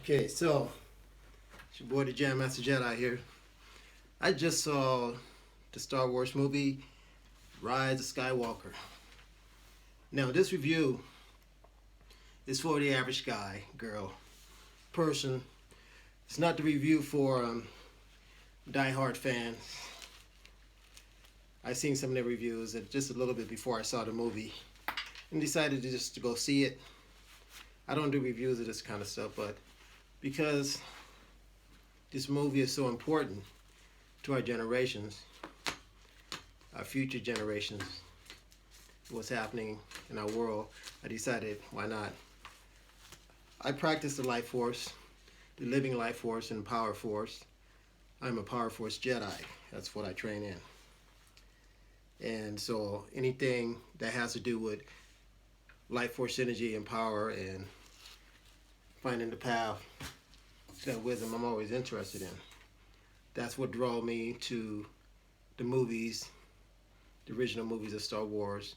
Okay, so it's your boy the Jam Master Jedi here. I just saw the Star Wars movie Rise of Skywalker. Now this review is for the average guy, girl, person. It's not the review for diehard fans. I seen some of the reviews just a little bit before I saw the movie and decided to just to go see it. I don't do reviews of this kind of stuff, but because this movie is so important to our generations, our future generations, what's happening in our world, I decided why not. I practice the life force, the living life force and power force. I'm a power force Jedi. That's what I train in. And so anything that has to do with life force energy and power and finding the path to that wisdom, I'm always interested in. That's what drew me to the movies, the original movies of Star Wars,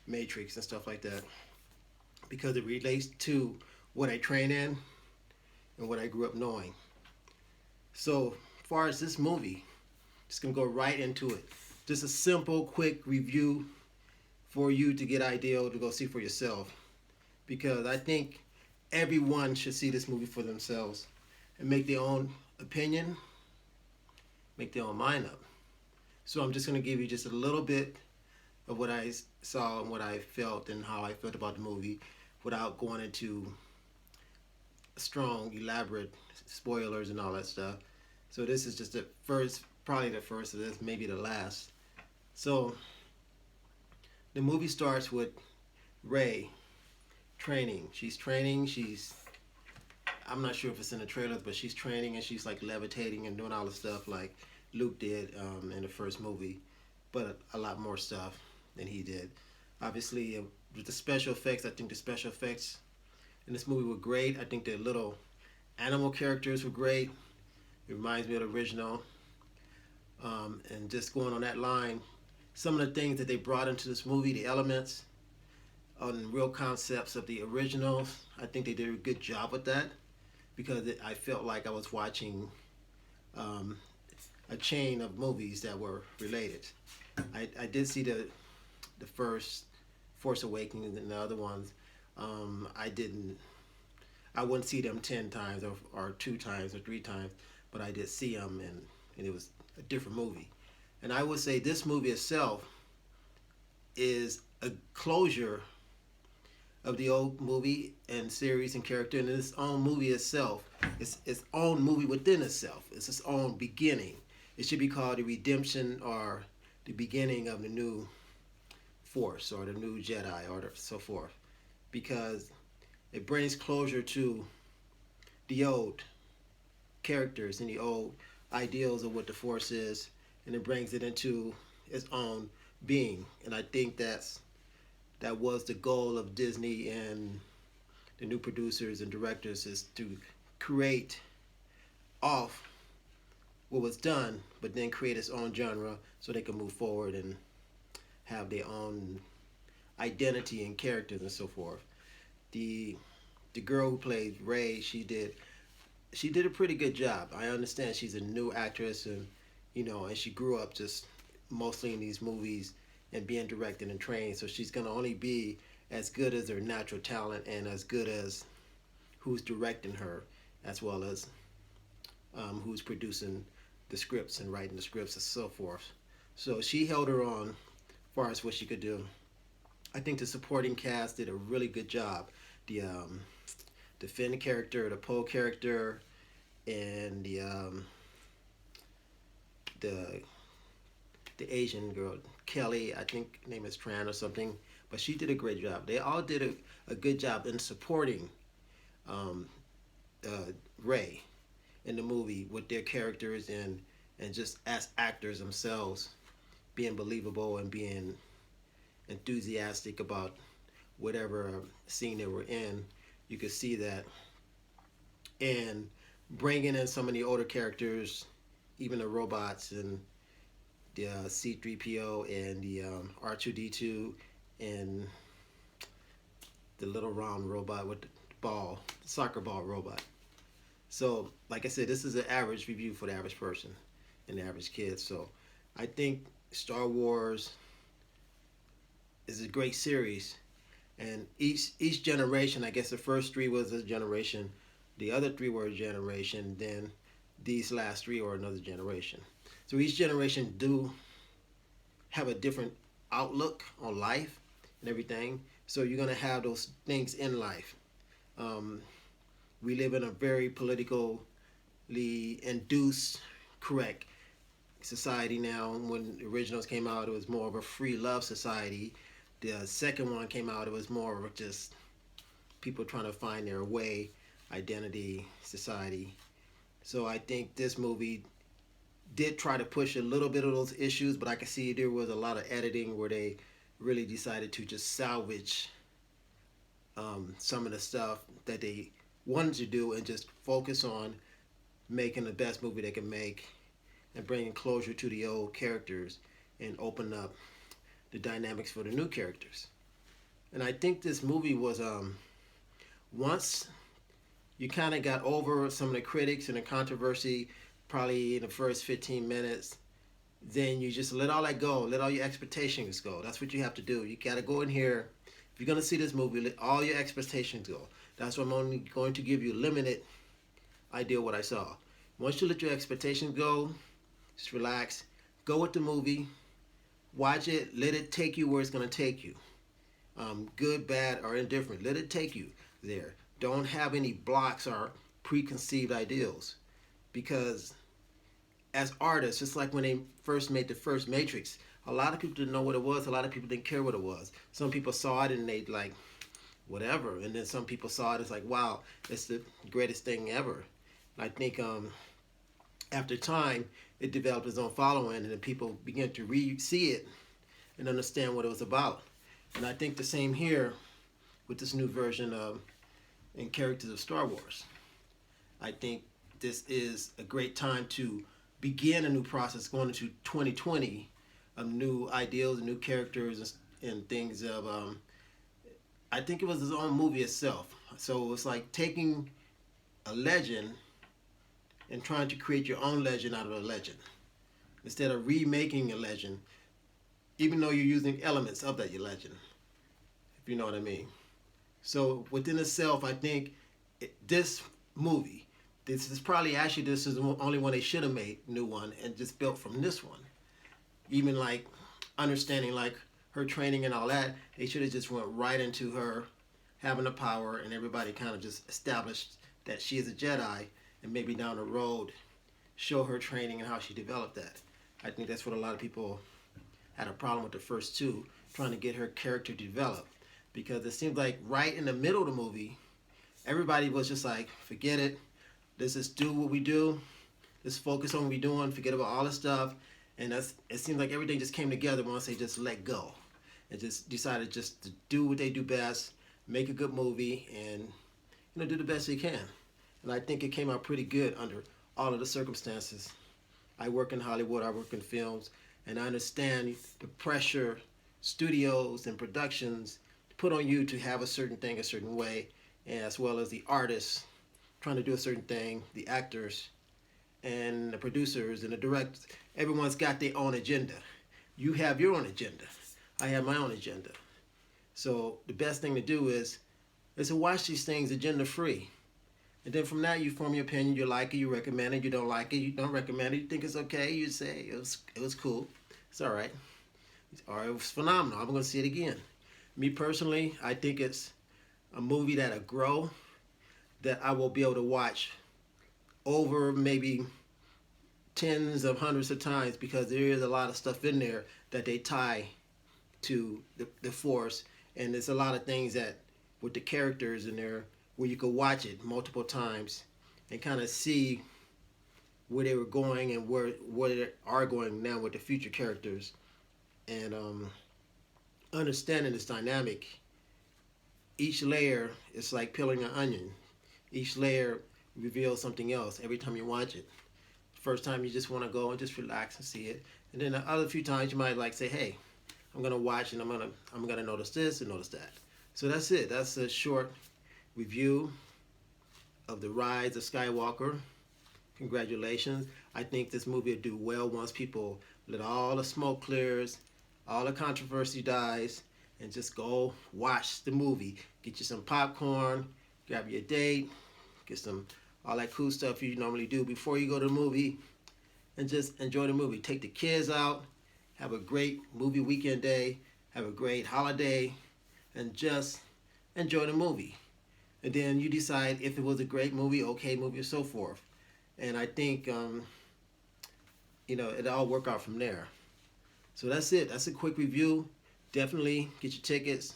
Matrix and stuff like that, because it relates to what I train in and what I grew up knowing. So, as far as this movie, just gonna go right into it. Just a simple, quick review for you to get idea to go see for yourself, because I think everyone should see this movie for themselves and make their own opinion, make their own mind up. So I'm just gonna give you just a little bit of what I saw and what I felt and how I felt about the movie without going into strong, elaborate spoilers and all that stuff. So this is just the first, probably the first of this, maybe the last. So the movie starts with Rey training. She's training. I'm not sure if it's in the trailers, but she's training and she's like levitating and doing all the stuff like Luke did in the first movie, but a lot more stuff than he did. Obviously, with the special effects, I think the special effects in this movie were great. I think the little animal characters were great. It reminds me of the original. And just going on that line, some of the things that they brought into this movie, the elements and real concepts of the originals, I think they did a good job with that, because I felt like I was watching um, a chain of movies that were related. I did see the first Force Awakens and the other ones. I didn't. I wouldn't see them 10 times or 2 times or 3 times, but I did see them, and it was a different movie. And I would say this movie itself is a closure of the old movie and series and character, and its own movie itself. It's its own movie within itself. It's its own beginning. It should be called the redemption or the beginning of the new Force or the new Jedi or so forth, because it brings closure to the old characters and the old ideals of what the Force is, and it brings it into its own being. And I think that was the goal of Disney and the new producers and directors, is to create off what was done, but then create its own genre so they can move forward and have their own identity and characters and so forth. The the girl who played Rey, she did a pretty good job. I understand she's a new actress, and and she grew up just mostly in these movies and being directed and trained. So she's gonna only be as good as her natural talent and as good as who's directing her, as well as who's producing the scripts and writing the scripts and so forth. So she held her on as far as what she could do. I think the supporting cast did a really good job. The Finn character, the Poe character, and the the Asian girl Kelly, I think her name is Tran or something, but she did a great job. They all did a good job in supporting um, Ray in the movie with their characters, and just as actors themselves, being believable and being enthusiastic about whatever scene they were in. You could see that, and bringing in some of the older characters, even the robots and the C3PO and the R2D2 and the little round robot with the ball, the soccer ball robot. So, like I said, this is an average review for the average person and the average kid. So, I think Star Wars is a great series, and each generation, I guess the first three was a generation, the other three were a generation, then these last three are another generation. So each generation do have a different outlook on life and everything. So you're gonna have those things in life. Um, we live in a very politically induced, correct society now. When the originals came out, it was more of a free love society. The second one came out, it was more of just people trying to find their way, identity, society. So I think this movie did try to push a little bit of those issues, but I could see there was a lot of editing where they really decided to just salvage some of the stuff that they wanted to do and just focus on making the best movie they can make and bringing closure to the old characters and open up the dynamics for the new characters. And I think this movie was once you kind of got over some of the critics and the controversy, probably in the first 15 minutes, then you just let all that go, let all your expectations go. That's what you have to do. You got to go in here. If you're going to see this movie, let all your expectations go. That's why I'm only going to give you a limited idea of what I saw. Once you let your expectations go, just relax, go with the movie, watch it, let it take you where it's going to take you. Good, bad, or indifferent. Let it take you there. Don't have any blocks or preconceived ideals. Because as artists, it's like when they first made the first Matrix, a lot of people didn't know what it was. A lot of people didn't care what it was. Some people saw it and they like, whatever. And then some people saw it, it's like, wow, it's the greatest thing ever. And I think after time, it developed its own following, and then people began to see it and understand what it was about. And I think the same here with this new version of and characters of Star Wars. I think this is a great time to begin a new process going into 2020 of new ideals, new characters, and things of. I think it was his own movie itself. So it's like taking a legend and trying to create your own legend out of a legend instead of remaking a legend, even though you're using elements of that your legend, if you know what I mean. So within itself, I think this movie, this is probably actually this is the only one they should have made, new one, and just built from this one. Even like understanding like her training and all that, they should have just went right into her having the power, and everybody kind of just established that she is a Jedi, and maybe down the road show her training and how she developed that. I think that's what a lot of people had a problem with the first two, trying to get her character developed. Because it seems like right in the middle of the movie, everybody was just like, forget it. Let's just do what we do. Let's focus on what we're doing. Forget about all the stuff. And it seems like everything just came together once they just let go. And just decided just to do what they do best, make a good movie, and do the best they can. And I think it came out pretty good under all of the circumstances. I work in Hollywood, I work in films, and I understand the pressure studios and productions put on you to have a certain thing a certain way, as well as the artists trying to do a certain thing, the actors and the producers and the directors. Everyone's got their own agenda. You have your own agenda. I have my own agenda. So the best thing to do is to watch these things agenda free. And then from that you form your opinion. You like it, you recommend it, you don't like it, you don't recommend it, you think it's okay, you say it was cool. It's alright. Or it was phenomenal. I'm gonna see it again. Me personally, I think it's a movie that'll grow, that I will be able to watch over maybe tens of hundreds of times, because there is a lot of stuff in there that they tie to the Force, and there's a lot of things that with the characters in there where you could watch it multiple times and kind of see where they were going and where they are going now with the future characters, and understanding this dynamic. Each layer is like peeling an onion. Each layer reveals something else every time you watch it. First time you just want to go and just relax and see it, and then the other few times you might like say, "Hey, I'm gonna watch and I'm gonna notice this and notice that." So that's it. That's a short review of the Rise of Skywalker. Congratulations. I think this movie will do well once people let all the smoke clears, all the controversy dies, and just go watch the movie. Get you some popcorn, grab your date, get some all that cool stuff you normally do before you go to the movie, and just enjoy the movie. Take the kids out, have a great movie weekend day, have a great holiday, and just enjoy the movie. And then you decide if it was a great movie, okay movie, or so forth. And I think it all work out from there. So that's it. That's a quick review. Definitely get your tickets.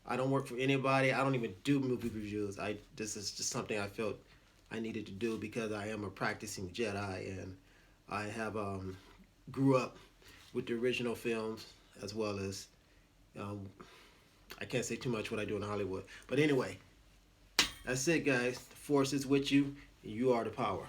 I don't work for anybody. I don't even do movie reviews. This is just something I felt I needed to do because I am a practicing Jedi, and I have grew up with the original films as well as I can't say too much what I do in Hollywood. But anyway, that's it, guys. The Force is with you, and you are the power.